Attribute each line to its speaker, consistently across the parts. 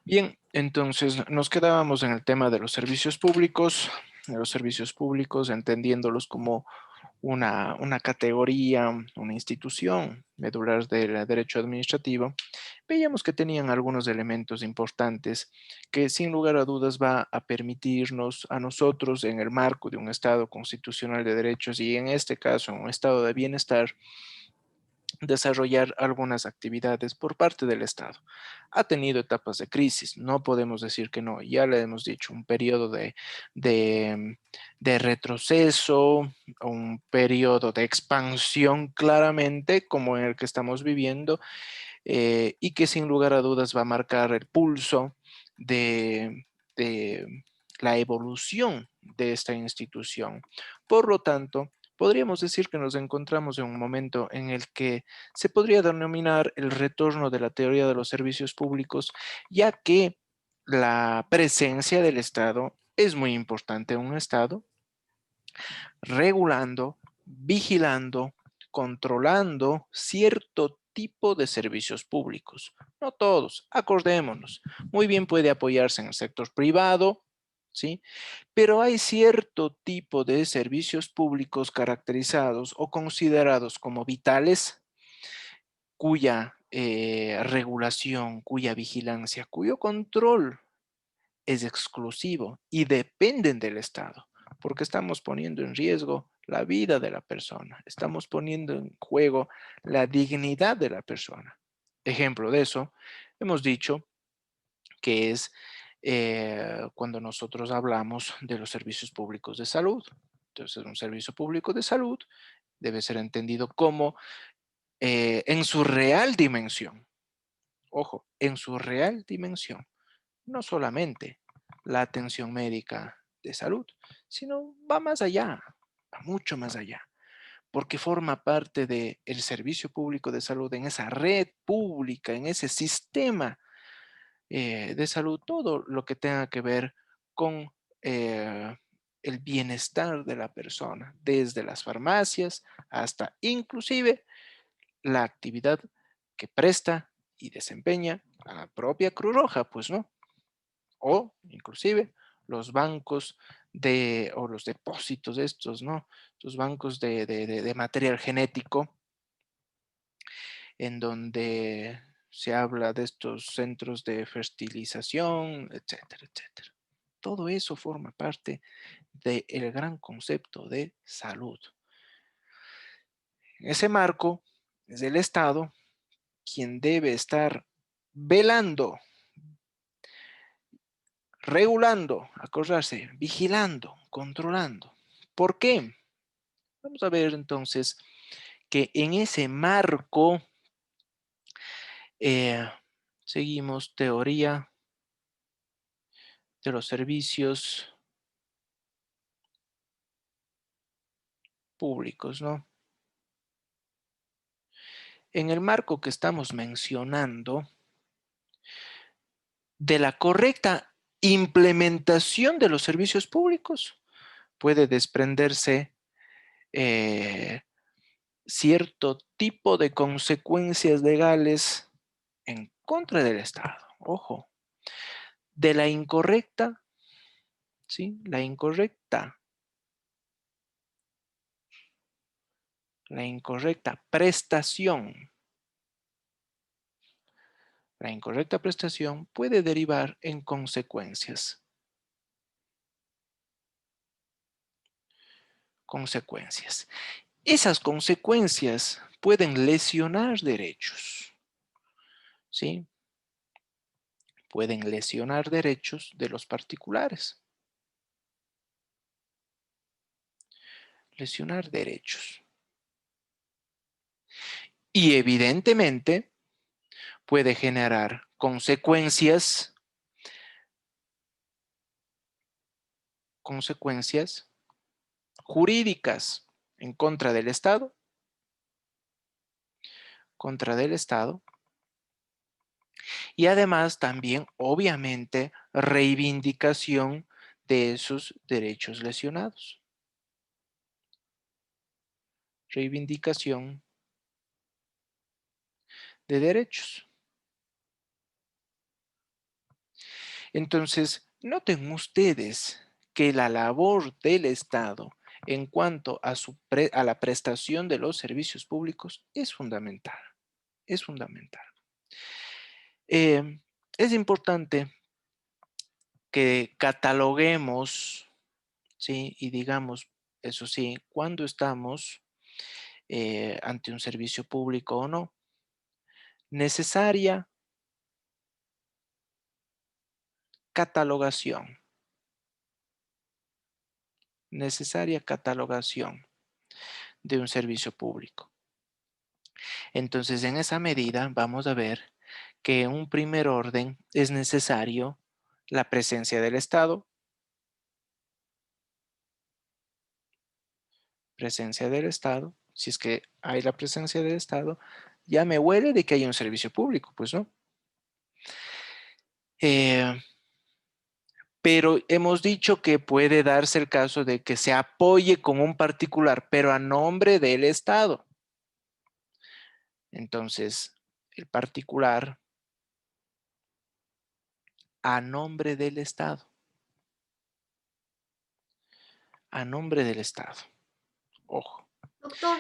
Speaker 1: Bien, entonces nos quedábamos en el tema de los servicios públicos, entendiéndolos como una categoría, una institución medular del derecho administrativo. Veíamos que tenían algunos elementos importantes que sin lugar a dudas va a permitirnos a nosotros en el marco de un Estado constitucional de derechos y en este caso un estado de bienestar, desarrollar algunas actividades por parte del Estado. Ha tenido etapas de crisis, no podemos decir que no, ya le hemos dicho, un periodo de, de retroceso, un periodo de expansión claramente como en el que estamos viviendo, y que sin lugar a dudas va a marcar el pulso de la evolución de esta institución. Por lo tanto, podríamos decir que nos encontramos en un momento en el que se podría denominar el retorno de la teoría de los servicios públicos, ya que la presencia del Estado es muy importante en un Estado, regulando, vigilando, controlando cierto tipo de servicios públicos. No todos, acordémonos. Muy bien puede apoyarse en el sector privado, ¿sí? Pero hay cierto tipo de servicios públicos caracterizados o considerados como vitales, cuya regulación, cuya vigilancia, cuyo control es exclusivo y dependen del Estado, porque estamos poniendo en riesgo la vida de la persona, estamos poniendo en juego la dignidad de la persona. Ejemplo de eso, hemos dicho que es cuando nosotros hablamos de los servicios públicos de salud. Entonces, un servicio público de salud debe ser entendido como en su real dimensión, ojo, en su real dimensión, no solamente la atención médica de salud, sino va más allá, va mucho más allá, porque forma parte del servicio público de salud en esa red pública, en ese sistema de salud, todo lo que tenga que ver con eh, el bienestar de la persona, desde las farmacias hasta inclusive la actividad que presta y desempeña la propia Cruz Roja, pues no, o inclusive los bancos o los depósitos estos, ¿no? Los bancos de material genético, en donde se habla de estos centros de fertilización, etcétera, etcétera. Todo eso forma parte del gran concepto de salud. En ese marco, es el Estado quien debe estar velando, regulando, acordarse, vigilando, controlando. ¿Por qué? Vamos a ver entonces que en ese marco eh, seguimos teoría de los servicios públicos, ¿no? En el marco que estamos mencionando, de la correcta implementación de los servicios públicos, puede desprenderse eh, cierto tipo de consecuencias legales en contra del Estado. Ojo, de la incorrecta, ¿sí? La incorrecta prestación. La incorrecta prestación puede derivar en consecuencias. Esas consecuencias pueden lesionar derechos, ¿sí? Pueden lesionar derechos de los particulares. Lesionar derechos. Y evidentemente puede generar consecuencias jurídicas en contra del Estado, y además también, obviamente, reivindicación de esos derechos lesionados. Reivindicación de derechos. Entonces, noten ustedes que la labor del Estado en cuanto a, a la prestación de los servicios públicos es fundamental. Es fundamental. Es importante que cataloguemos, ¿sí? Y digamos, eso sí, cuándo estamos ante un servicio público o no. Necesaria catalogación. Necesaria catalogación de un servicio público. Entonces, en esa medida vamos a ver que en un primer orden es necesario la presencia del Estado, si es que hay la presencia del Estado, ya me huele de que hay un servicio público, pues no. Pero hemos dicho que puede darse el caso de que se apoye con un particular, pero a nombre del Estado. Entonces, el particular a nombre del Estado. A nombre del Estado. Ojo.
Speaker 2: Doctor,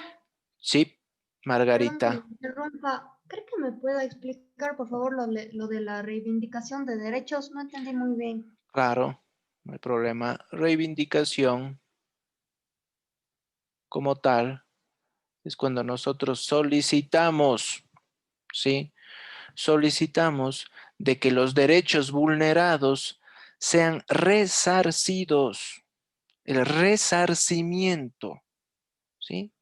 Speaker 1: Sí,
Speaker 2: perdón que le
Speaker 1: Margarita.
Speaker 2: interrumpa. ¿Cree que me pueda explicar, por favor, lo de la reivindicación de derechos? No entendí muy bien.
Speaker 1: Claro, no hay problema. Reivindicación como tal es cuando nosotros solicitamos, ¿sí? Solicitamos de que los derechos vulnerados sean resarcidos. El resarcimiento, ¿sí?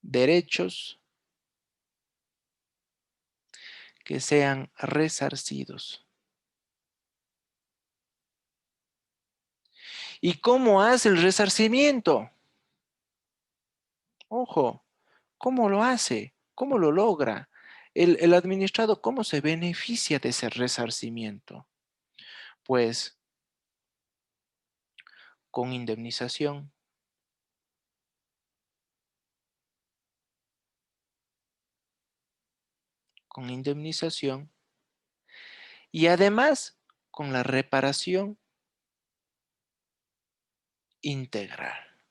Speaker 1: Derechos que sean resarcidos. ¿Y cómo hace el resarcimiento? Ojo, ¿cómo lo hace? ¿Cómo lo logra? El administrado, ¿cómo se beneficia de ese resarcimiento? Pues con indemnización, con indemnización y además con la reparación integral.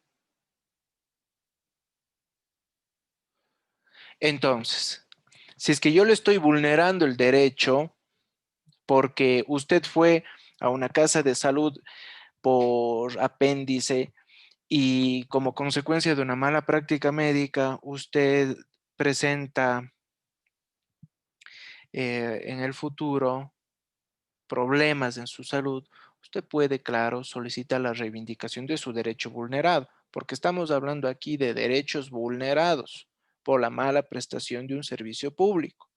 Speaker 1: Entonces, si es que yo le estoy vulnerando el derecho porque usted fue a una casa de salud por apéndice y como consecuencia de una mala práctica médica, usted presenta en el futuro problemas en su salud, usted puede, claro, solicitar la reivindicación de su derecho vulnerado, porque estamos hablando aquí de derechos vulnerados por la mala prestación de un servicio público.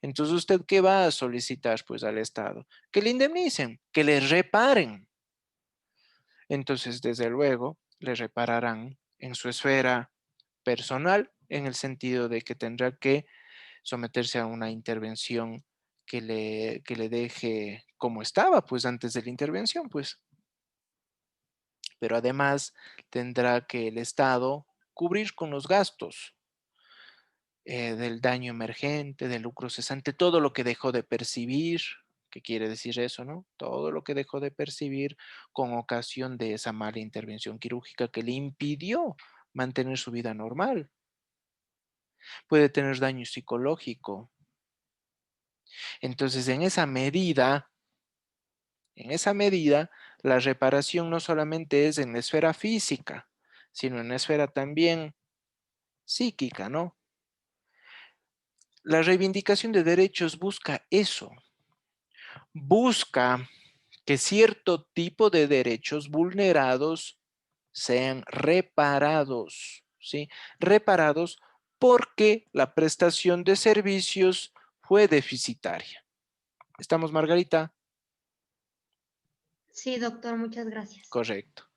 Speaker 1: Entonces, ¿usted qué va a solicitar pues al Estado? Que le indemnicen, que le reparen. Entonces, desde luego, le repararán en su esfera personal, en el sentido de que tendrá que someterse a una intervención que le deje como estaba, pues antes de la intervención, pues. Pero además tendrá que el Estado cubrir con los gastos del daño emergente, del lucro cesante, todo lo que dejó de percibir. ¿Qué quiere decir eso, no? Todo lo que dejó de percibir con ocasión de esa mala intervención quirúrgica que le impidió mantener su vida normal. Puede tener daño psicológico. Entonces, en esa medida, la reparación no solamente es en la esfera física, sino en la esfera también psíquica, ¿no? La reivindicación de derechos busca eso, busca que cierto tipo de derechos vulnerados sean reparados, ¿sí? Reparados porque la prestación de servicios fue deficitaria. ¿Estamos, Margarita?
Speaker 2: Sí, doctor, muchas gracias.
Speaker 1: Correcto.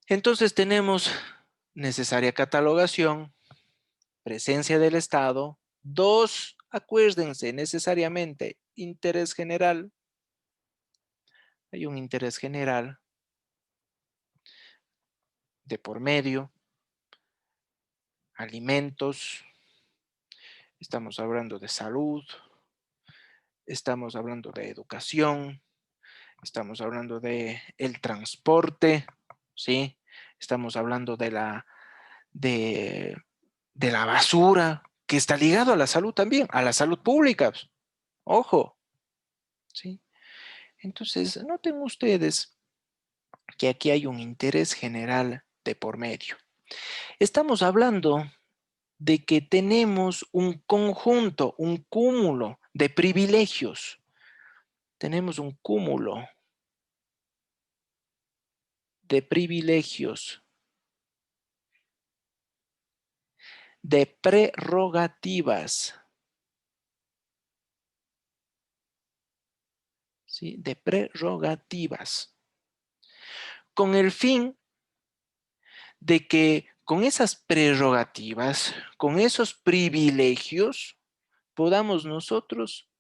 Speaker 1: Entonces tenemos necesaria catalogación, presencia del Estado. Dos, acuérdense necesariamente, interés general. Hay un interés general de por medio, alimentos, estamos hablando de salud, estamos hablando de educación, estamos hablando de el transporte, ¿sí? Estamos hablando de, de la basura, que está ligado a la salud también, a la salud pública. Ojo, ¿sí? Entonces, noten ustedes que aquí hay un interés general de por medio. Estamos hablando de que tenemos un conjunto, un cúmulo de privilegios. Tenemos un cúmulo de privilegios, de prerrogativas, ¿sí? De prerrogativas, con el fin de que con esas prerrogativas, con esos privilegios, podamos nosotros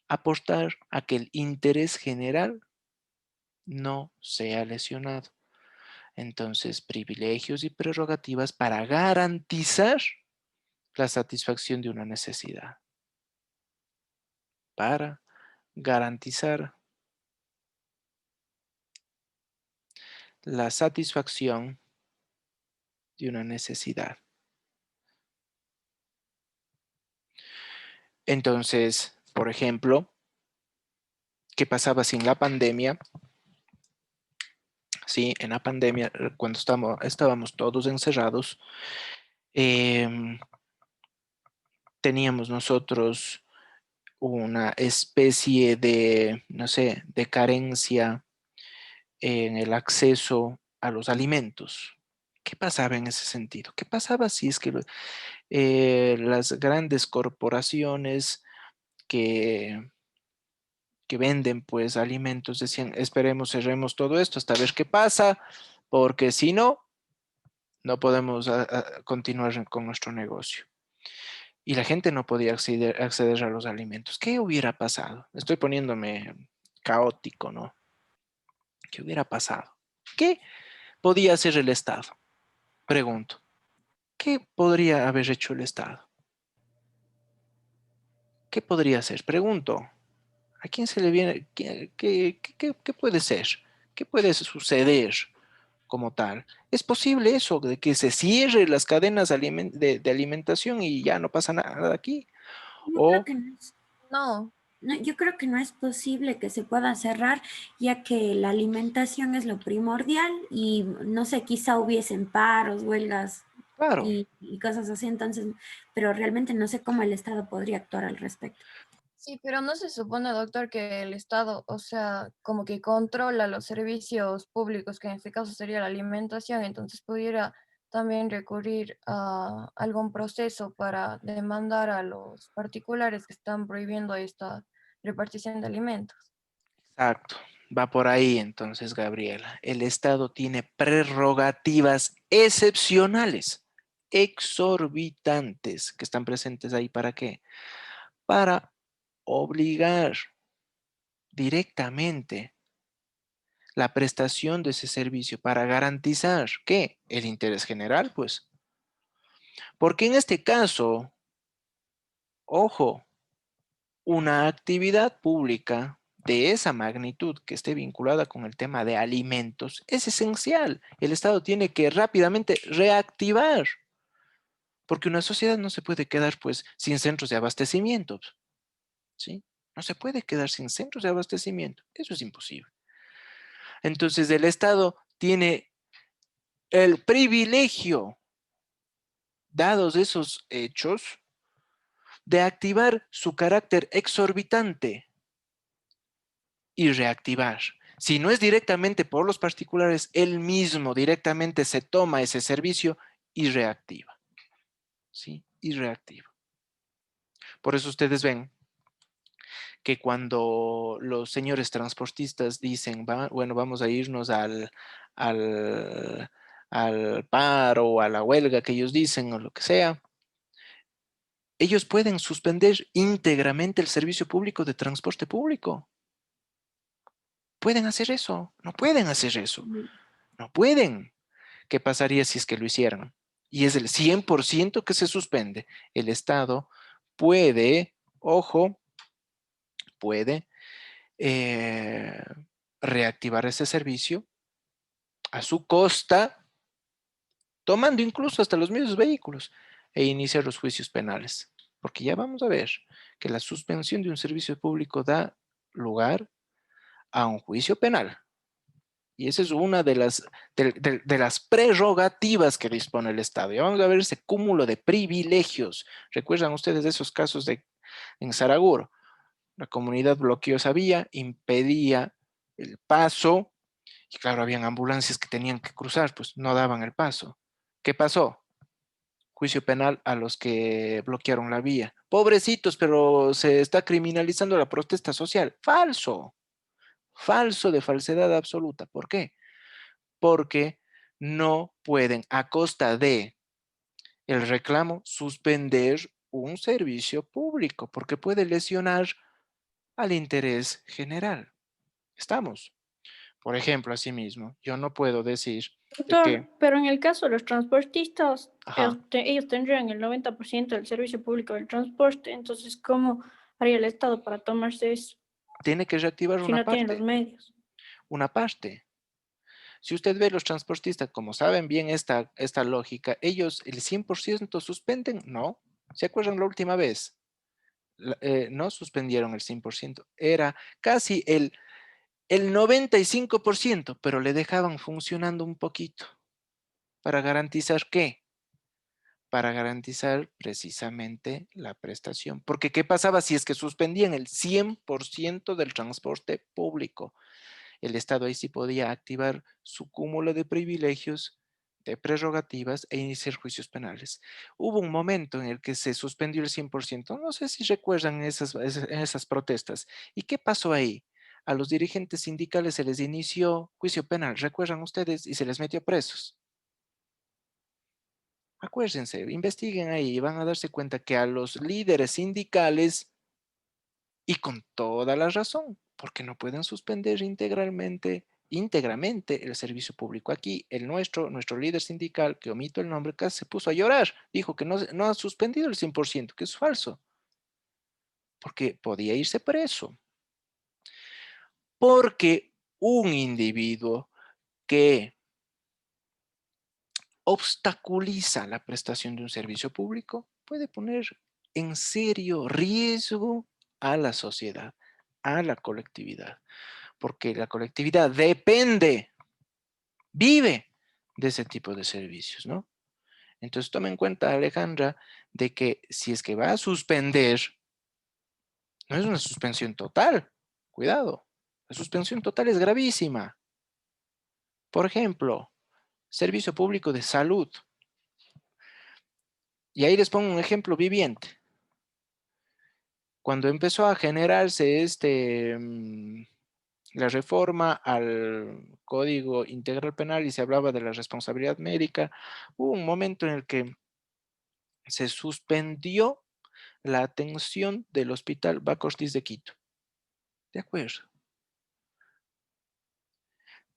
Speaker 1: aportar a que el interés general no sea lesionado. Entonces, privilegios y prerrogativas para garantizar la satisfacción de una necesidad. Para garantizar la satisfacción de una necesidad. Entonces, por ejemplo, ¿qué pasaba sin la pandemia? Sí, en la pandemia, cuando estábamos todos encerrados, teníamos nosotros una especie de, no sé, de carencia en el acceso a los alimentos. ¿Qué pasaba en ese sentido? ¿Qué pasaba si es que las grandes corporaciones que, que venden pues alimentos decían, esperemos, cerremos todo esto hasta ver qué pasa, porque si no, no podemos continuar con nuestro negocio? Y la gente no podía acceder a los alimentos. ¿Qué hubiera pasado? Estoy poniéndome caótico, ¿no? ¿Qué hubiera pasado? ¿Qué podía hacer el Estado? Pregunto. ¿Qué podría haber hecho el Estado? ¿Qué podría hacer? Pregunto. ¿A quién se le viene? ¿Qué puede ser? ¿Qué puede suceder como tal? ¿Es posible eso, de que se cierren las cadenas de alimentación y ya no pasa nada aquí?
Speaker 3: Yo creo
Speaker 1: O,
Speaker 3: que no es, no, yo creo que no es posible que se pueda cerrar, ya que la alimentación es lo primordial y no sé, quizá hubiesen paros, huelgas
Speaker 1: claro,
Speaker 3: y cosas así, entonces, pero realmente no sé cómo el Estado podría actuar al respecto.
Speaker 4: Sí, pero no se supone, doctor, que el Estado, o sea, como que controla los servicios públicos, que en este caso sería la alimentación, entonces pudiera también recurrir a algún proceso para demandar a los particulares que están prohibiendo esta repartición de alimentos.
Speaker 1: exacto. Va por ahí entonces, Gabriela. El Estado tiene prerrogativas excepcionales, exorbitantes, que están presentes ahí. ¿Para qué? Para obligar directamente la prestación de ese servicio, para garantizar que el interés general, pues. Porque en este caso, ojo, una actividad pública de esa magnitud que esté vinculada con el tema de alimentos es esencial. El Estado tiene que rápidamente reactivar, porque una sociedad no se puede quedar pues sin centros de abastecimiento, ¿sí? No se puede quedar sin centros de abastecimiento. Eso es imposible. Entonces el Estado tiene el privilegio, dados esos hechos, de activar su carácter exorbitante y reactivar. Si no es directamente por los particulares, él mismo directamente se toma ese servicio y reactiva. ¿Sí? Y reactiva. Por eso ustedes ven que cuando los señores transportistas dicen, bueno, vamos a irnos al, al paro o a la huelga que ellos dicen o lo que sea, ellos pueden suspender íntegramente el servicio público de transporte público. Pueden hacer eso, no pueden hacer eso, no pueden. ¿Qué pasaría si es que lo hicieran? Y es el 100% que se suspende. El Estado puede, ojo, puede reactivar ese servicio a su costa, tomando incluso hasta los mismos vehículos e iniciar los juicios penales. Porque ya vamos a ver que la suspensión de un servicio público da lugar a un juicio penal. Y esa es una de las prerrogativas que dispone el Estado. Ya vamos a ver ese cúmulo de privilegios. ¿Recuerdan ustedes de esos casos en Saraguro? La comunidad bloqueó esa vía, impedía el paso, y claro, habían ambulancias que tenían que cruzar, pues no daban el paso. ¿Qué pasó? Juicio penal a los que bloquearon la vía. Pobrecitos, pero se está criminalizando la protesta social. Falso. Falso de falsedad absoluta. ¿Por qué? Porque no pueden, a costa de el reclamo, suspender un servicio público, porque puede lesionar al interés general. Estamos. Por ejemplo, asimismo, yo no puedo decir de
Speaker 5: Doctor,
Speaker 1: que,
Speaker 5: pero en el caso de los transportistas,
Speaker 1: ajá,
Speaker 5: ellos tendrían el 90% del servicio público del transporte, entonces, ¿cómo haría el Estado para tomarse eso
Speaker 1: tiene que reactivar
Speaker 5: si no tienen los medios?
Speaker 1: una parte. Si usted ve los transportistas, como saben bien esta lógica, ellos el 100% suspenden, no. ¿Se acuerdan la última vez? No suspendieron el 100%, era casi el 95%, pero le dejaban funcionando un poquito. ¿Para garantizar qué? Para garantizar precisamente la prestación. Porque ¿qué pasaba si es que suspendían el 100% del transporte público? El Estado ahí sí podía activar su cúmulo de privilegios, de prerrogativas e iniciar juicios penales. Hubo un momento en el que se suspendió el 100%, no sé si recuerdan esas protestas. ¿Y qué pasó ahí? A los dirigentes sindicales se les inició juicio penal, ¿recuerdan ustedes? Y se les metió presos. Acuérdense, investiguen ahí y van a darse cuenta que a los líderes sindicales, y con toda la razón, porque no pueden suspender íntegramente el servicio público. Aquí nuestro líder sindical, que omito el nombre, casi se puso a llorar. Dijo que no ha suspendido el 100%, que es falso, porque podía irse preso. Porque un individuo que obstaculiza la prestación de un servicio público puede poner en serio riesgo a la sociedad, a la colectividad, porque la colectividad depende, vive de ese tipo de servicios, ¿no? Entonces tome en cuenta, Alejandra, de que si es que va a suspender, no es una suspensión total, cuidado, la suspensión total es gravísima. Por ejemplo, servicio público de salud. Y ahí les pongo un ejemplo viviente. Cuando empezó a generarse la reforma al Código Integral Penal y se hablaba de la responsabilidad médica, hubo un momento en el que se suspendió la atención del Hospital Baco Ortiz de Quito. ¿De acuerdo?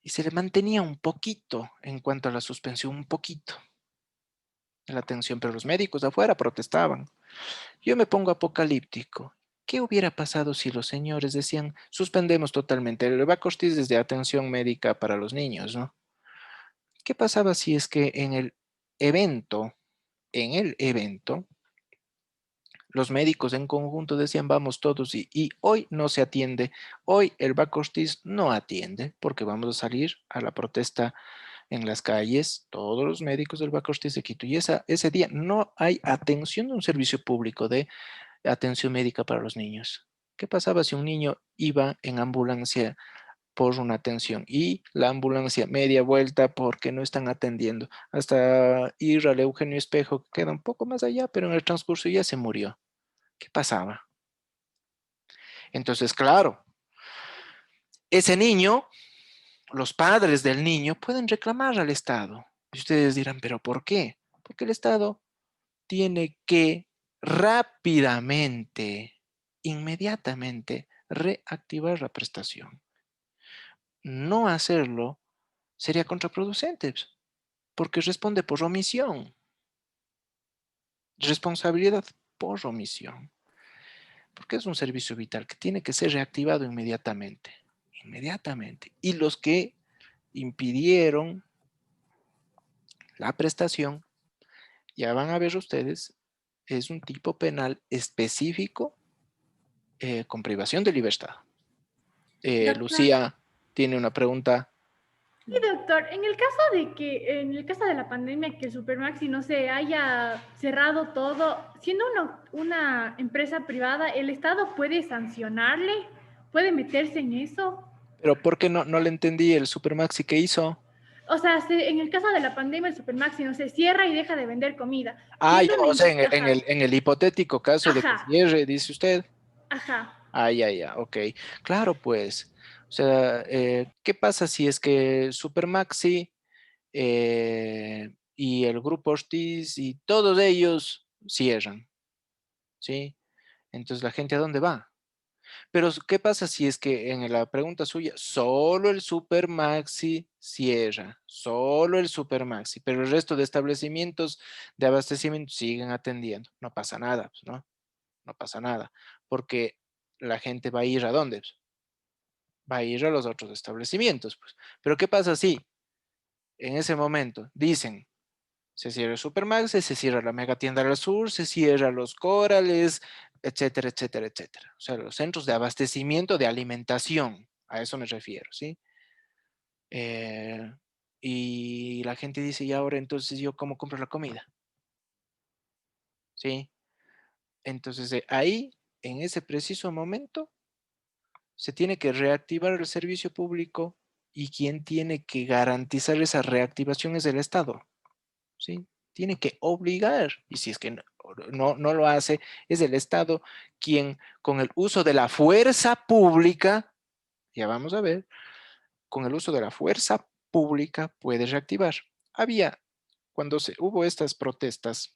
Speaker 1: Y se le mantenía un poquito en cuanto a la suspensión, un poquito la atención, pero los médicos de afuera protestaban. Yo me pongo apocalíptico. ¿Qué hubiera pasado si los señores decían, suspendemos totalmente? El Baco Ortiz es de atención médica para los niños, ¿no? ¿Qué pasaba si es que en el evento, los médicos en conjunto decían, vamos todos y hoy no se atiende, hoy el Baco Ortiz no atiende porque vamos a salir a la protesta en las calles, todos los médicos del Baco Ortiz de Quito, y ese día no hay atención de un servicio público de atención médica para los niños? ¿Qué pasaba si un niño iba en ambulancia por una atención y la ambulancia media vuelta porque no están atendiendo hasta ir al Eugenio Espejo, que queda un poco más allá, pero en el transcurso ya se murió? ¿Qué pasaba? Entonces, claro, ese niño, los padres del niño pueden reclamar al Estado. Y ustedes dirán, ¿pero por qué? Porque el Estado tiene que rápidamente, inmediatamente, reactivar la prestación. No hacerlo sería contraproducente, porque responde por omisión. Responsabilidad por omisión. porque es un servicio vital que tiene que ser reactivado inmediatamente. Inmediatamente. Y los que impidieron la prestación, ya van a ver ustedes, es un tipo penal específico con privación de libertad.
Speaker 3: Doctor,
Speaker 1: Lucía tiene una pregunta.
Speaker 6: Sí, doctor, en el caso de que, en el caso de la pandemia, que Supermaxi no se haya cerrado todo, siendo una empresa privada, ¿el Estado puede sancionarle? ¿Puede meterse en eso?
Speaker 1: Pero ¿por qué no le entendí el Supermaxi que hizo?
Speaker 6: O sea, en el caso de la pandemia, el Supermaxi no se cierra y deja de vender comida.
Speaker 1: Ah, ya,
Speaker 6: Siendo una
Speaker 1: o sea,
Speaker 6: ajá,
Speaker 1: en el hipotético caso de que
Speaker 6: ajá,
Speaker 1: cierre, dice usted.
Speaker 6: ajá.
Speaker 1: Ah, ya, ok. Claro, pues. O sea, ¿qué pasa si es que Supermaxi y el Grupo Ortiz y todos ellos cierran? ¿Sí? Entonces, ¿la gente a dónde va? Pero, ¿qué pasa si es que en la pregunta suya, solo el Supermaxi cierra? Solo el Supermaxi, pero el resto de establecimientos de abastecimiento siguen atendiendo. No pasa nada, pues, ¿no? No pasa nada. Porque la gente va a ir ¿a dónde? Va a ir a los otros establecimientos, pues. Pero ¿qué pasa si en ese momento dicen, se cierra el Supermaxi, se cierra la mega tienda del sur, se cierra los Corales, etcétera, etcétera, etcétera? O sea, los centros de abastecimiento de alimentación, a eso me refiero, ¿sí? Y la gente dice, y ahora entonces yo cómo compro la comida, ¿sí? Entonces ahí, en ese preciso momento, se tiene que reactivar el servicio público y quien tiene que garantizar esa reactivación es el Estado, ¿sí? Tiene que obligar, y si es que no lo hace, es el Estado quien con el uso de la fuerza pública, ya vamos a ver, con el uso de la fuerza pública puede reactivar. Cuando hubo estas protestas,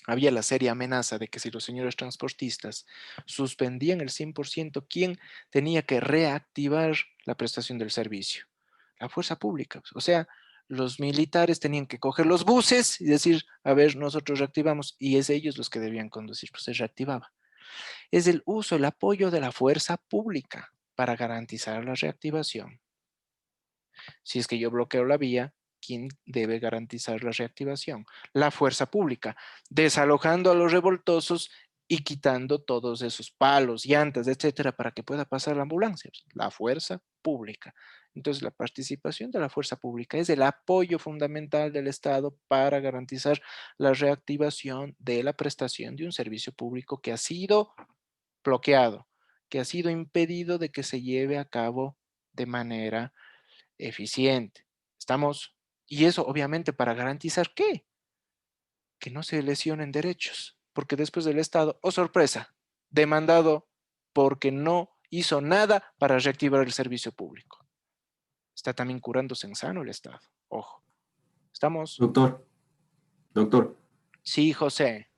Speaker 1: había la seria amenaza de que si los señores transportistas suspendían el 100%, ¿quién tenía que reactivar la prestación del servicio? La fuerza pública. O sea, los militares tenían que coger los buses y decir, a ver, nosotros reactivamos, y es ellos los que debían conducir, pues se reactivaba. Es el uso, el apoyo de la fuerza pública para garantizar la reactivación. Si es que yo bloqueo la vía, ¿quién debe garantizar la reactivación? La fuerza pública, desalojando a los revoltosos y quitando todos esos palos, llantas, etcétera, para que pueda pasar la ambulancia. La fuerza pública. Entonces, la participación de la fuerza pública es el apoyo fundamental del Estado para garantizar la reactivación de la prestación de un servicio público que ha sido bloqueado, que ha sido impedido de que se lleve a cabo de manera eficiente. Estamos, y eso obviamente para garantizar ¿qué? Que no se lesionen derechos, porque después del Estado, oh sorpresa, demandado porque no hizo nada para reactivar el servicio público. Está también curándose en sano el Estado. Ojo. ¿Estamos?
Speaker 7: Doctor,
Speaker 1: Sí, José.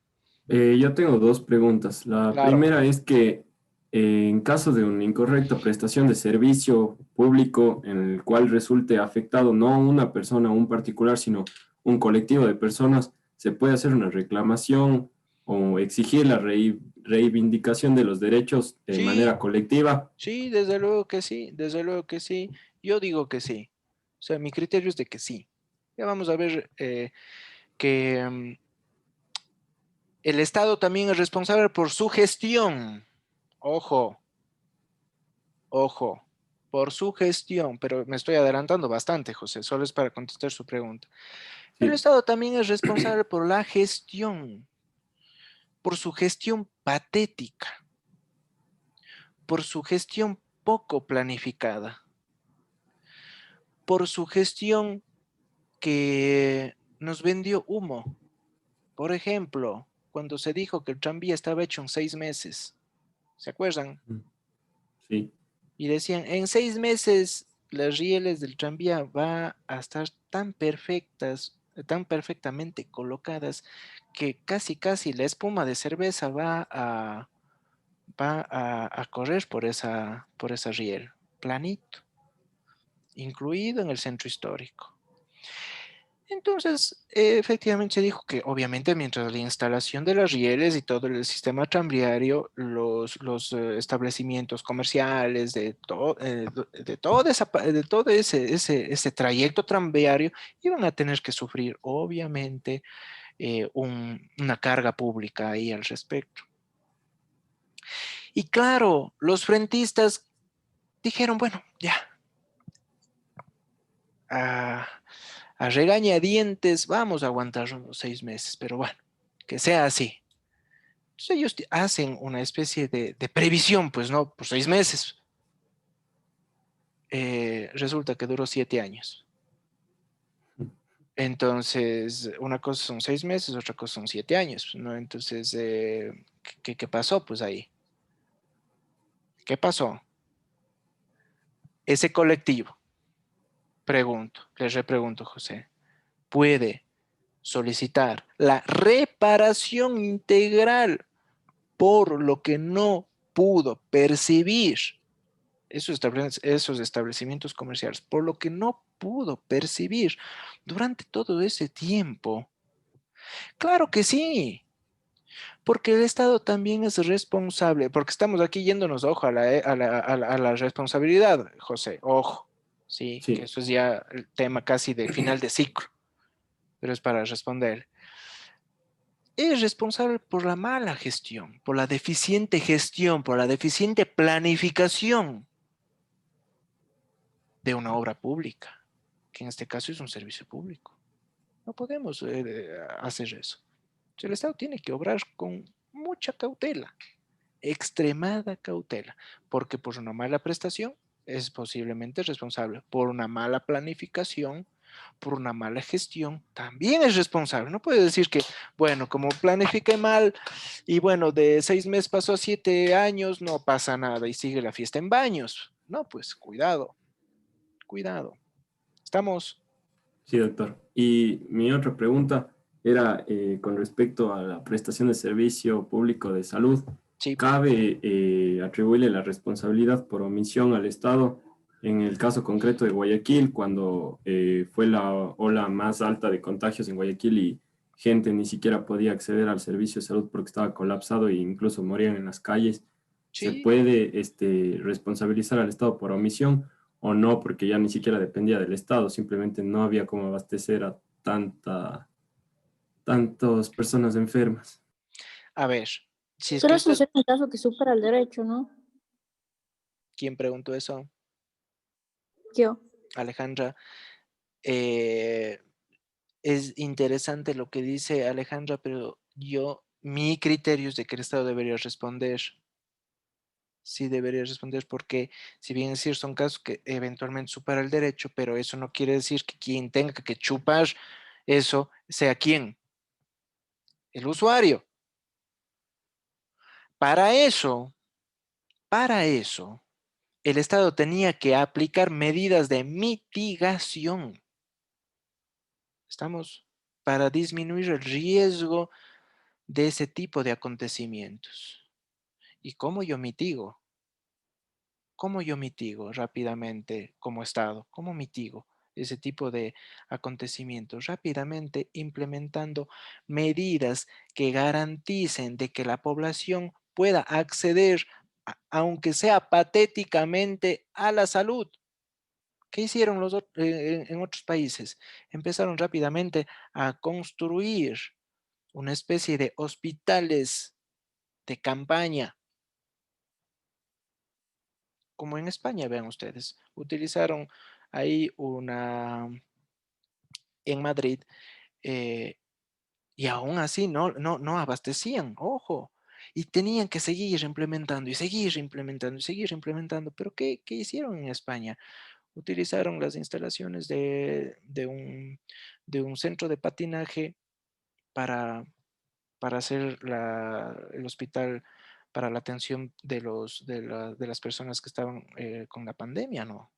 Speaker 7: yo tengo dos preguntas. La
Speaker 1: Claro.
Speaker 7: primera es que en caso de una incorrecta prestación de servicio público en el cual resulte afectado no una persona o un particular, sino un colectivo de personas, ¿se puede hacer una reclamación o exigir la reivindicación de los derechos de
Speaker 1: Sí,
Speaker 7: manera colectiva?
Speaker 1: sí, desde luego que sí, desde luego que sí. Yo digo que sí. O sea, mi criterio es de que sí. Ya vamos a ver que el Estado también es responsable por su gestión. Ojo, ojo, por su gestión, pero me estoy adelantando bastante, José, solo es para contestar su pregunta. El
Speaker 7: Sí.
Speaker 1: Estado también es responsable por la gestión, por su gestión patética, por su gestión poco planificada, por su gestión que nos vendió humo. Por ejemplo, cuando se dijo que el tranvía estaba hecho en 6 meses, ¿se acuerdan?
Speaker 7: Sí.
Speaker 1: Y decían, en 6 meses las rieles del tranvía va a estar tan perfectas, tan perfectamente colocadas, que casi la espuma de cerveza va a correr por esa riel, planito, incluido en el centro histórico. Entonces, efectivamente se dijo que obviamente mientras la instalación de las rieles y todo el sistema tranviario, los establecimientos comerciales de todo, de todo ese trayecto tranviario iban a tener que sufrir obviamente una carga pública ahí al respecto. Y claro, los frentistas dijeron, bueno, ya, a regañadientes, vamos a aguantar unos 6 meses, pero bueno, que sea así. Entonces ellos hacen una especie de previsión, pues no, por 6 meses. Resulta que duró 7 años. Entonces, una cosa son 6 meses, otra cosa son 7 años, ¿no? Entonces, ¿qué pasó pues ahí? ¿Qué pasó? Ese colectivo, pregunto, les repregunto, José, puede solicitar la reparación integral por lo que no pudo percibir esos establecimientos comerciales, por lo que no pudo percibir durante todo ese tiempo. Claro que sí, porque el Estado también es responsable, porque estamos aquí yéndonos, ojo, a la responsabilidad, José, ojo, sí, que
Speaker 7: Sí,
Speaker 1: eso es ya el tema casi de final de ciclo, pero es para responder. Es responsable por la mala gestión, por la deficiente gestión, por la deficiente planificación de una obra pública, que en este caso es un servicio público. No podemos hacer eso. El Estado tiene que obrar con mucha cautela, extremada cautela, porque por una mala prestación es posiblemente responsable, por una mala planificación, por una mala gestión, también es responsable. No puede decir que, bueno, como planifique mal y bueno, de 6 meses pasó a 7 años, no pasa nada y sigue la fiesta en baños. No, pues cuidado, cuidado. Estamos.
Speaker 7: sí, doctor. Y mi otra pregunta era con respecto a la prestación de servicio público de salud.
Speaker 1: Sí,
Speaker 7: ¿Cabe atribuirle la responsabilidad por omisión al Estado en el caso concreto de Guayaquil, cuando fue la ola más alta de contagios en Guayaquil y gente ni siquiera podía acceder al servicio de salud porque estaba colapsado e incluso morían en las calles? ¿Se
Speaker 1: sí.
Speaker 7: puede responsabilizar al Estado por omisión o no? Porque ya ni siquiera dependía del Estado, simplemente no había cómo abastecer a tantas personas enfermas.
Speaker 1: A ver, si es que
Speaker 5: Pero eso
Speaker 1: usted,
Speaker 5: es un caso que supera el derecho, ¿no?
Speaker 1: ¿quién preguntó eso?
Speaker 5: Yo.
Speaker 1: Alejandra. Eh, es interesante lo que dice Alejandra, pero mi criterio es de que el Estado debería responder. Sí debería responder porque, si bien es cierto, son casos que eventualmente supera el derecho, pero eso no quiere decir que quien tenga que chupar eso sea quien, el usuario. Para eso, para eso, el Estado tenía que aplicar medidas de mitigación. Estamos para disminuir el riesgo de ese tipo de acontecimientos. ¿Y cómo yo mitigo? ¿Cómo yo mitigo rápidamente como Estado? ¿Cómo mitigo ese tipo de acontecimientos? Rápidamente implementando medidas que garanticen de que la población pueda acceder, aunque sea patéticamente, a la salud. ¿Qué hicieron en otros países? Empezaron rápidamente a construir una especie de hospitales de campaña, como en España, vean ustedes. Utilizaron ahí en Madrid, eh, y aún así no abastecían, ojo. Y tenían que seguir implementando y seguir implementando y seguir implementando. Pero ¿qué hicieron en España? Utilizaron las instalaciones de un centro de patinaje para, para hacer el hospital para la atención de las personas que estaban con la pandemia, ¿no?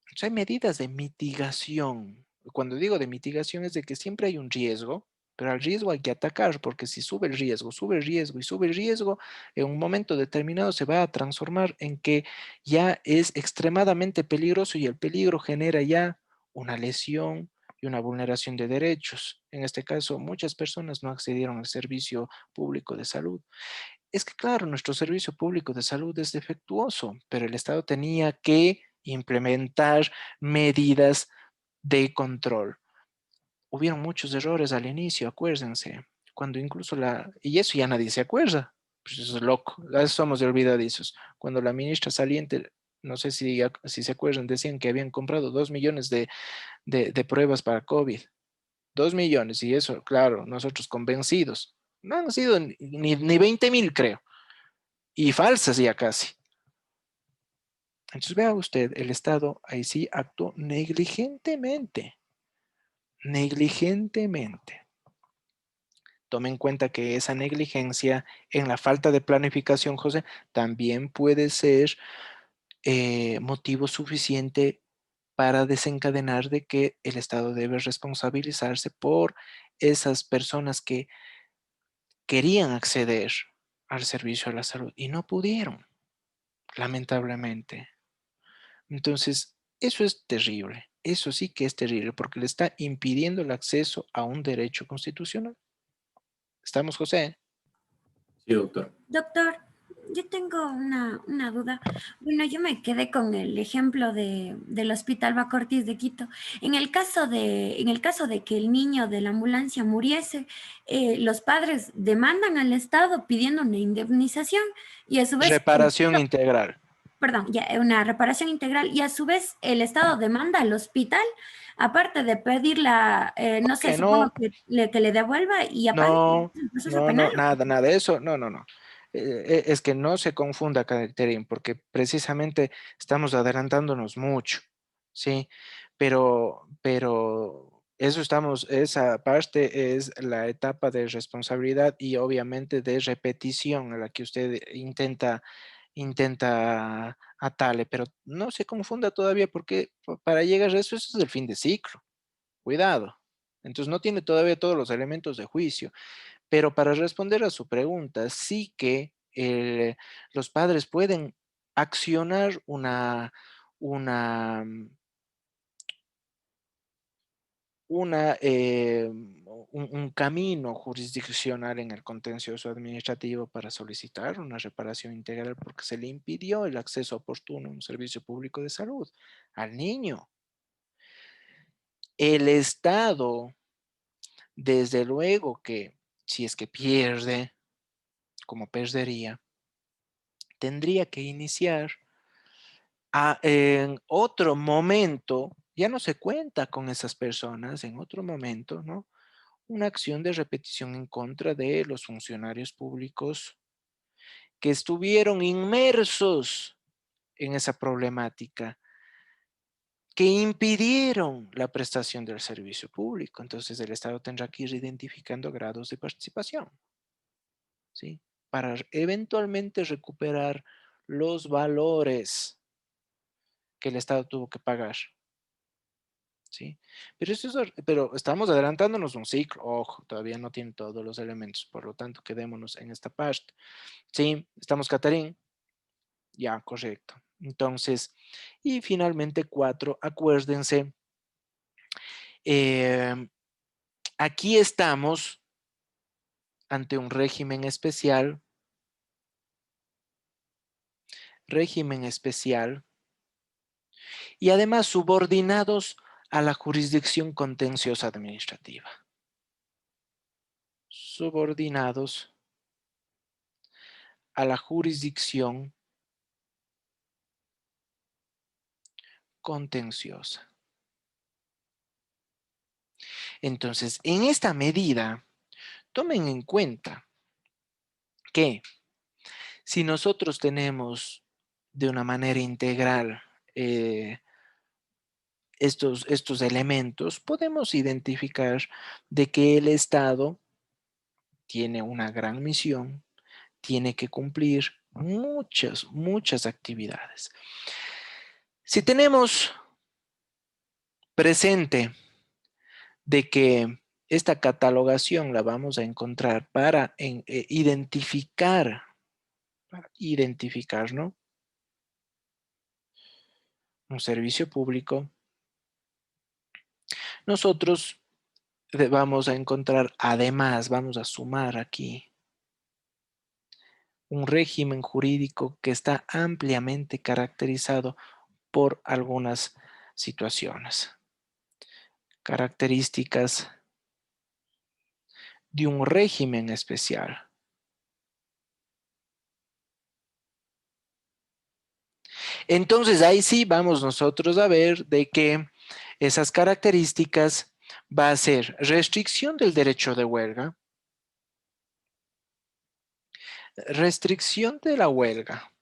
Speaker 1: Entonces hay medidas de mitigación. Cuando digo de mitigación es de que siempre hay un riesgo, pero al riesgo hay que atacar, porque si sube el riesgo, sube el riesgo y sube el riesgo, en un momento determinado se va a transformar en que ya es extremadamente peligroso y el peligro genera ya una lesión, y una vulneración de derechos. En este caso, muchas personas no accedieron al servicio público de salud. Es que, claro, nuestro servicio público de salud es defectuoso, pero el Estado tenía que implementar medidas de control. Hubieron muchos errores al inicio, acuérdense, cuando incluso y eso ya nadie se acuerda, pues eso es loco, a eso somos de olvidadizos. Cuando la ministra saliente, no sé si se acuerdan, decían que habían comprado 2 millones de pruebas para COVID, 2 millones, y eso, claro, nosotros convencidos, no han sido ni 20,000 creo, y falsas ya casi. Entonces vea usted, el Estado ahí sí actuó negligentemente. Tome en cuenta que esa negligencia en la falta de planificación, José, también puede ser motivo suficiente para desencadenar de que el Estado debe responsabilizarse por esas personas que querían acceder al servicio a la salud y no pudieron, lamentablemente. Entonces, eso es terrible. Eso sí que es terrible porque le está impidiendo el acceso a un derecho constitucional. ¿Estamos, José?
Speaker 7: Sí, doctor.
Speaker 3: Doctor, yo tengo una duda. Bueno, yo me quedé con el ejemplo del Hospital Bacortis de Quito. En el caso de que el niño de la ambulancia muriese, los padres demandan al Estado pidiendo una indemnización y a su vez
Speaker 1: Reparación integral.
Speaker 3: perdón, ya, una reparación integral y a su vez el Estado demanda al hospital, aparte de pedir no sé,
Speaker 1: Que no,
Speaker 3: supongo que le devuelva y aparte
Speaker 1: no,
Speaker 3: el proceso
Speaker 1: no,
Speaker 3: penal.
Speaker 1: no, nada de eso, no. Es que no se confunda, Caterine, porque precisamente estamos adelantándonos mucho, ¿sí? Pero esa parte es la etapa de responsabilidad y obviamente de repetición a la que usted intenta atarle, pero no se confunda todavía porque para llegar a eso es el fin de ciclo. Cuidado. Entonces no tiene todavía todos los elementos de juicio. Pero para responder a su pregunta, sí que los padres pueden accionar una, un camino jurisdiccional en el contencioso administrativo para solicitar una reparación integral porque se le impidió el acceso oportuno a un servicio público de salud al niño. El Estado, desde luego que si es que pierde, como perdería, tendría que iniciar en otro momento, ya no se cuenta con esas personas, en otro momento, ¿no? Una acción de repetición en contra de los funcionarios públicos que estuvieron inmersos en esa problemática, que impidieron la prestación del servicio público. Entonces el Estado tendrá que ir identificando grados de participación, ¿sí? Para eventualmente recuperar los valores que el Estado tuvo que pagar, ¿sí? Pero estamos adelantándonos un ciclo, ojo, todavía no tiene todos los elementos, por lo tanto, quedémonos en esta parte. ¿Sí? ¿Estamos, Catarín? Ya, correcto. Entonces, y finalmente 4, acuérdense, eh, aquí estamos ante un régimen especial, y además subordinados a la jurisdicción contenciosa administrativa. Subordinados a la jurisdicción contenciosa. Entonces, en esta medida, tomen en cuenta que si nosotros tenemos de una manera integral estos elementos, podemos identificar de que el Estado tiene una gran misión, tiene que cumplir muchas actividades. Si tenemos presente de que esta catalogación la vamos a encontrar para identificar, ¿no? Un servicio público. nosotros vamos a encontrar, además, vamos a sumar aquí un régimen jurídico que está ampliamente caracterizado por algunas situaciones. Características de un régimen especial. Entonces ahí sí vamos nosotros a ver de que esas características va a ser restricción del derecho de huelga, restricción de la huelga,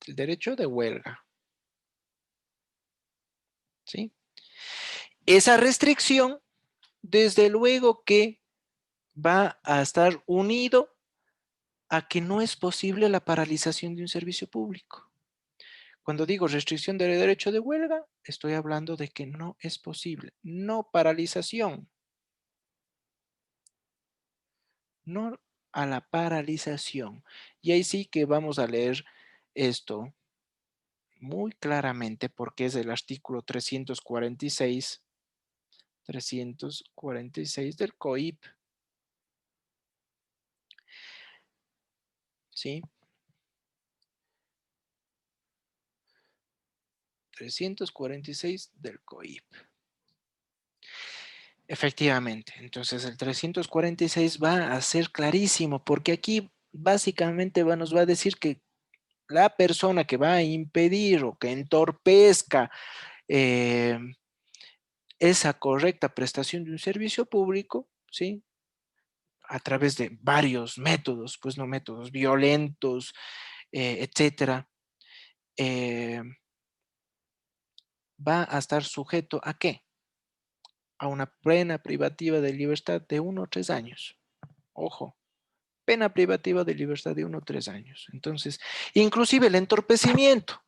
Speaker 1: el derecho de huelga, ¿sí? Esa restricción, desde luego que va a estar unido a que no es posible la paralización de un servicio público. Cuando digo restricción del derecho de huelga, estoy hablando de que no es posible, no paralización, no a la paralización. Y ahí sí que vamos a leer esto muy claramente porque es el artículo 346 del COIP, ¿sí? 346 del COIP. Efectivamente, entonces el 346 va a ser clarísimo porque aquí básicamente nos va a decir que la persona que va a impedir o que entorpezca esa correcta prestación de un servicio público, ¿sí? A través de varios métodos, pues no métodos violentos, etcétera, va a estar sujeto ¿a qué? A una pena privativa de libertad de 1 o 3 años. Ojo, pena privativa de libertad de 1 o 3 años. Entonces, inclusive el entorpecimiento,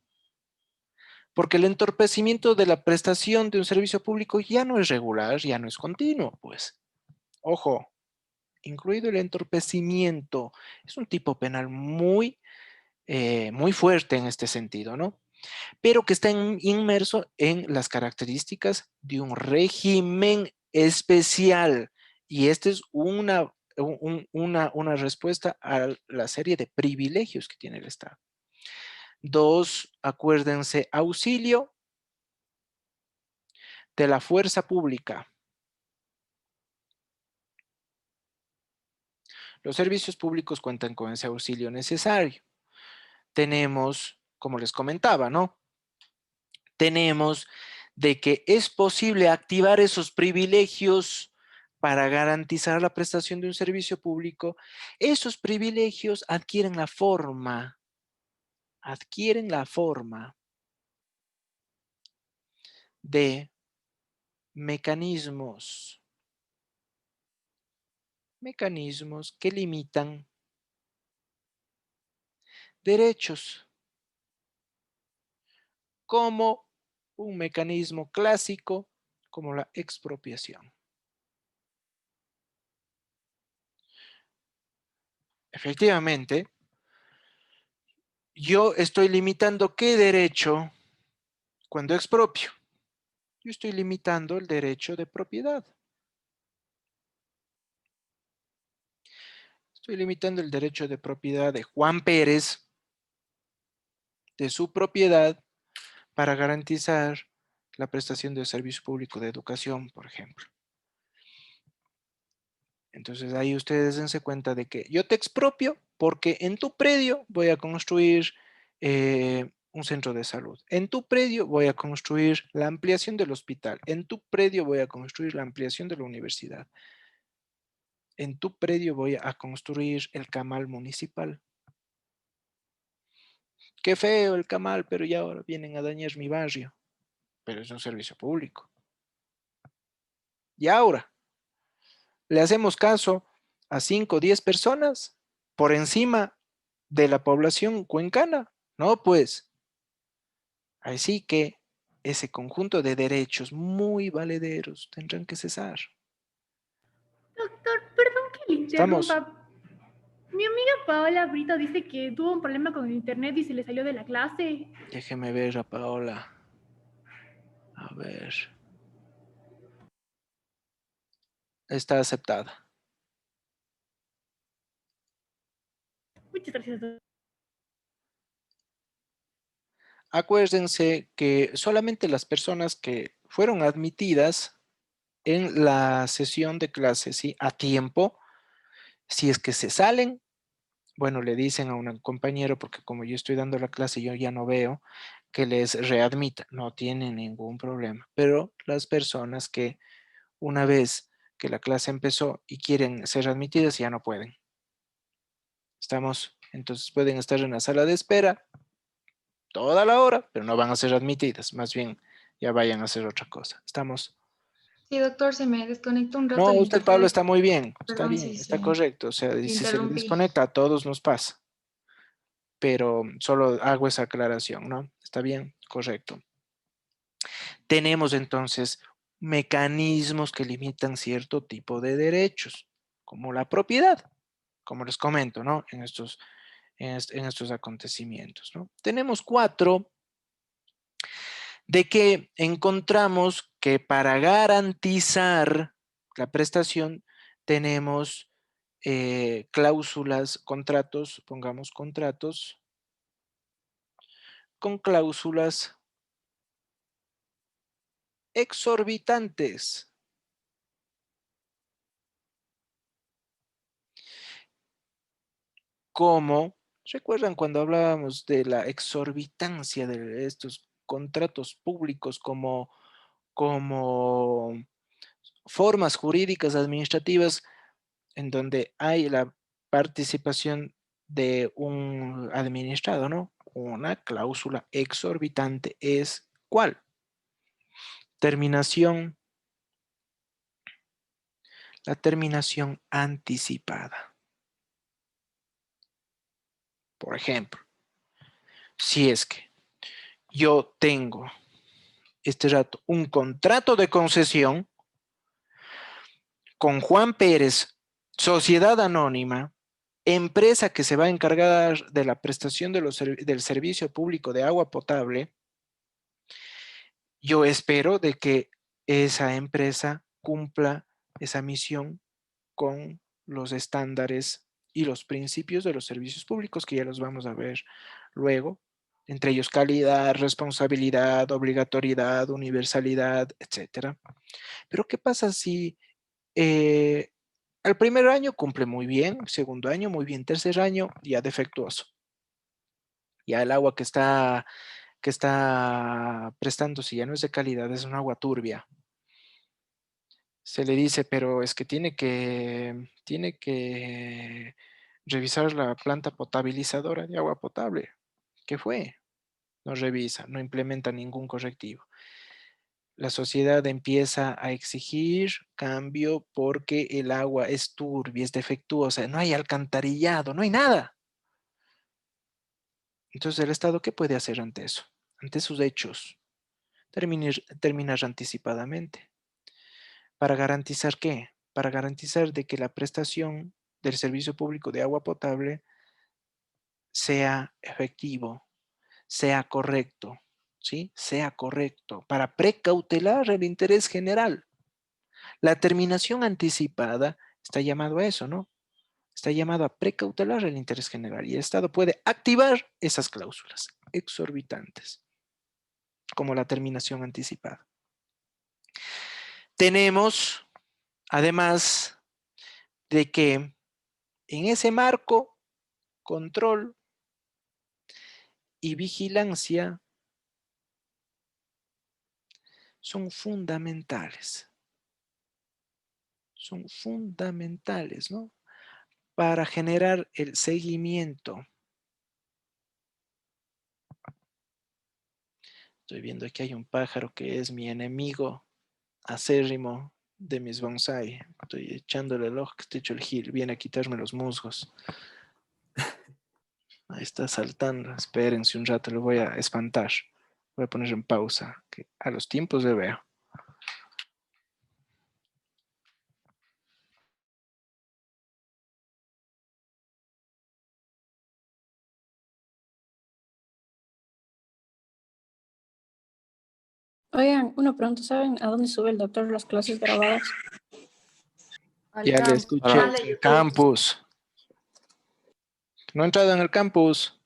Speaker 1: porque el entorpecimiento de la prestación de un servicio público ya no es regular, ya no es continuo, pues. Ojo, incluido el entorpecimiento, es un tipo penal muy, muy fuerte en este sentido, ¿no? Pero que está inmerso en las características de un régimen especial. Y esta es una respuesta a la serie de privilegios que tiene el Estado. 2, acuérdense, auxilio de la fuerza pública. Los servicios públicos cuentan con ese auxilio necesario. Tenemos, como les comentaba, ¿no? Tenemos de que es posible activar esos privilegios para garantizar la prestación de un servicio público. Esos privilegios adquieren la forma de mecanismos que limitan derechos, como un mecanismo clásico como la expropiación. Efectivamente, yo estoy limitando ¿qué derecho cuando expropio? Yo estoy limitando el derecho de propiedad. Estoy limitando el derecho de propiedad de Juan Pérez, de su propiedad, para garantizar la prestación del servicio público de educación, por ejemplo. Entonces ahí ustedes dense cuenta de que yo te expropio porque en tu predio voy a construir un centro de salud. En tu predio voy a construir la ampliación del hospital. En tu predio voy a construir la ampliación de la universidad. En tu predio voy a construir el camal municipal. Qué feo el camal, pero ya ahora vienen a dañar mi barrio. Pero es un servicio público. Y ahora, ¿le hacemos caso a 5 o 10 personas por encima de la población cuencana? No, pues. Así que ese conjunto de derechos muy valederos tendrán que cesar.
Speaker 6: Doctor, perdón que le
Speaker 1: ¿Estamos?
Speaker 6: interrumpa. Mi amiga Paola Brito dice que tuvo un problema con el internet y se le salió de la clase.
Speaker 1: Déjeme ver a Paola. A ver. Está aceptada.
Speaker 6: Muchas gracias, doctor.
Speaker 1: Acuérdense que solamente las personas que fueron admitidas en la sesión de clase, ¿sí? A tiempo, si es que se salen, bueno, le dicen a un compañero, porque como yo estoy dando la clase, yo ya no veo, que les readmita. No tiene ningún problema. Pero las personas que una vez que la clase empezó y quieren ser admitidas, ya no pueden. ¿Estamos? Entonces pueden estar en la sala de espera toda la hora, pero no van a ser admitidas. Más bien, ya vayan a hacer otra cosa. ¿Estamos?
Speaker 2: Sí, doctor, se me desconectó un rato
Speaker 1: No,
Speaker 2: el
Speaker 1: usted, Pablo,
Speaker 2: internet.
Speaker 1: está muy bien. Está
Speaker 2: Perdón,
Speaker 1: bien,
Speaker 2: sí,
Speaker 1: está
Speaker 2: sí,
Speaker 1: correcto. O sea, y si se le
Speaker 2: interrumpí.
Speaker 1: desconecta, a todos nos pasa. Pero solo hago esa aclaración, ¿no? Está bien, correcto. Tenemos entonces mecanismos que limitan cierto tipo de derechos, como la propiedad, como les comento, ¿no? En estos acontecimientos, ¿no? Tenemos 4 de que encontramos que para garantizar la prestación tenemos cláusulas, contratos, pongamos contratos, con cláusulas exorbitantes. Como, ¿recuerdan cuando hablábamos de la exorbitancia de estos contratos públicos como formas jurídicas administrativas en donde hay la participación de un administrado, ¿no? Una cláusula exorbitante es ¿cuál? La terminación anticipada. Por ejemplo, si es que yo tengo este rato un contrato de concesión con Juan Pérez, sociedad anónima, empresa que se va a encargar de la prestación del servicio público de agua potable, yo espero de que esa empresa cumpla esa misión con los estándares y los principios de los servicios públicos, que ya los vamos a ver luego, entre ellos calidad, responsabilidad, obligatoriedad, universalidad, etcétera. Pero ¿qué pasa si al primer año cumple muy bien, segundo año muy bien, tercer año ya defectuoso? Ya el agua que está prestándose ya no es de calidad, es un agua turbia. Se le dice, pero es que tiene que revisar la planta potabilizadora de agua potable. ¿Qué fue? No revisa, no implementa ningún correctivo. La sociedad empieza a exigir cambio porque el agua es turbia, es defectuosa, no hay alcantarillado, no hay nada. Entonces, ¿el Estado qué puede hacer ante eso? Ante esos hechos. Terminar anticipadamente. ¿Para garantizar qué? Para garantizar de que la prestación del servicio público de agua potable sea efectivo, sea correcto, ¿sí? Sea correcto, para precautelar el interés general. La terminación anticipada está llamado a eso, ¿no? Está llamado a precautelar el interés general y el Estado puede activar esas cláusulas exorbitantes, como la terminación anticipada. Tenemos, además de que en ese marco, control y vigilancia son fundamentales. Son fundamentales, ¿no? Para generar el seguimiento. Estoy viendo que hay un pájaro que es mi enemigo acérrimo de mis bonsai. Estoy echándole el ojo que estoy hecho el gil. Viene a quitarme los musgos. Ahí está saltando. Espérense un rato, lo voy a espantar. Voy a poner en pausa, que a los tiempos le veo.
Speaker 5: Oigan, una pregunta, ¿saben a dónde sube el doctor las clases grabadas?
Speaker 4: al
Speaker 1: Ya le
Speaker 4: campo.
Speaker 1: escuché.
Speaker 2: Dale,
Speaker 1: El
Speaker 2: YouTube.
Speaker 1: campus. No he entrado en el campus.